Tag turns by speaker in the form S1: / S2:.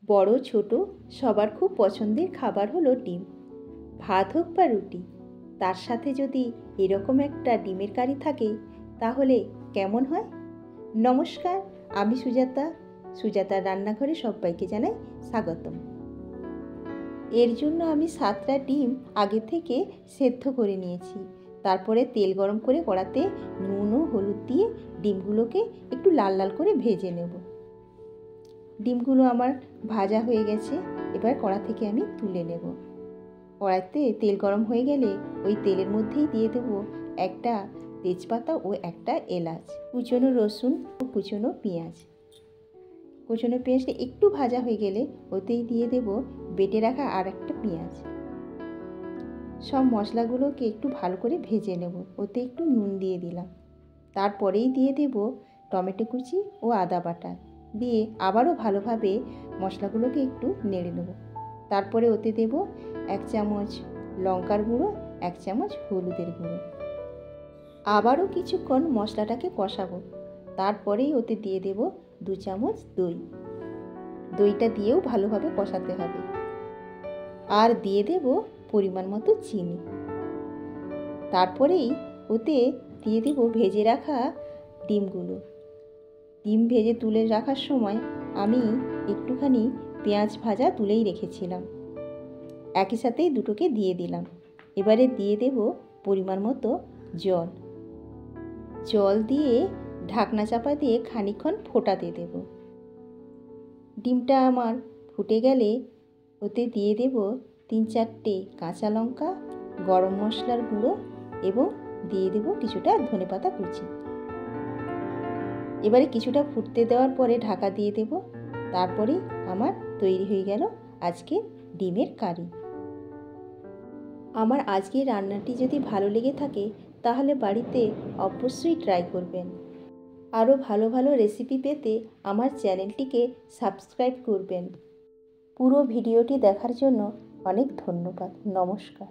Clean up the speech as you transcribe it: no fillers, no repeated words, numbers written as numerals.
S1: বড় ছোট সবার খুব পছন্দের খাবার হলো ডিম। ভাত হোক বা রুটি, তার সাথে যদি এরকম একটা ডিমের কারি থাকে তাহলে কেমন হয়? নমস্কার, আমি সুজাতার রান্নাঘরে সবাইকে জানাই স্বাগতম। এর জন্য আমি 7টা ডিম আগে থেকে সেদ্ধ করে নিয়েছি। তারপরে তেল গরম করে কড়াতে নুন ও হলুদ দিয়ে ডিমগুলোকে একটু লাল লাল করে ভেজে নেব। ডিমগুলো আমার ভাজা হয়ে গেছে, এবার কড়া থেকে আমি তুলে নেব। কড়াইতে তেল গরম হয়ে গেলে ওই তেলের মধ্যেই দিয়ে দেব একটা তেজপাতা ও একটা এলাচ, কুচনো রসুন ও কুচনো পেঁয়াজ। কুচনো পেঁয়াজটা একটু ভাজা হয়ে গেলে ওতেই দিয়ে দেব বেটে রাখা আর একটা পেঁয়াজ। সব মশলাগুলোকে একটু ভালো করে ভেজে নেব, ওতে একটু নুন দিয়ে দিলাম। তারপরেই দিয়ে দেব টমেটো কুচি ও আদা বাটা, দিয়ে আবারও ভালোভাবে মশলাগুলোকে একটু নেড়ে নেব। তারপরে ওতে দেব 1 চামচ লঙ্কার গুঁড়ো, 1 চামচ হলুদের গুঁড়ো। আবারও কিছুক্ষণ মশলাটাকে কষাবো। তারপরেই ওতে দিয়ে দেব 2 চামচ দই। দইটা দিয়েও ভালোভাবে কষাতে হবে। আর দিয়ে দেব পরিমাণ মতো চিনি। তারপরেই ওতে দিয়ে দেব ভেজে রাখা ডিমগুলো। ডিম ভেজে তুলে রাখার সময় আমি একটুখানি পেঁয়াজ ভাজা তুলেই রেখেছিলাম, একই সাথেই দুটোকে দিয়ে দিলাম। এবারে দিয়ে দেব পরিমাণ মতো জল। জল দিয়ে ঢাকনা চাপা দিয়ে খানিকক্ষণ ফোটাতে দেব। ডিমটা আমার ফুটে গেলে ওতে দিয়ে দেব 3-4টে কাঁচা লঙ্কা, গরম মশলার গুঁড়ো এবং দিয়ে দেব কিছুটা ধনেপাতা কুচি। এবারে কিছুটা ফুটতে দেওয়ার পরে ঢাকা দিয়ে দেব। তারপরে আমার তৈরি হয়ে গেল আজকের ডিমের কারি। আমার আজকের রান্নাটি যদি ভালো লেগে থাকে তাহলে বাড়িতে অবশ্যই ট্রাই করবেন। আরও ভালো ভালো রেসিপি পেতে আমার চ্যানেলটিকে সাবস্ক্রাইব করবেন। পুরো ভিডিওটি দেখার জন্য অনেক ধন্যবাদ। নমস্কার।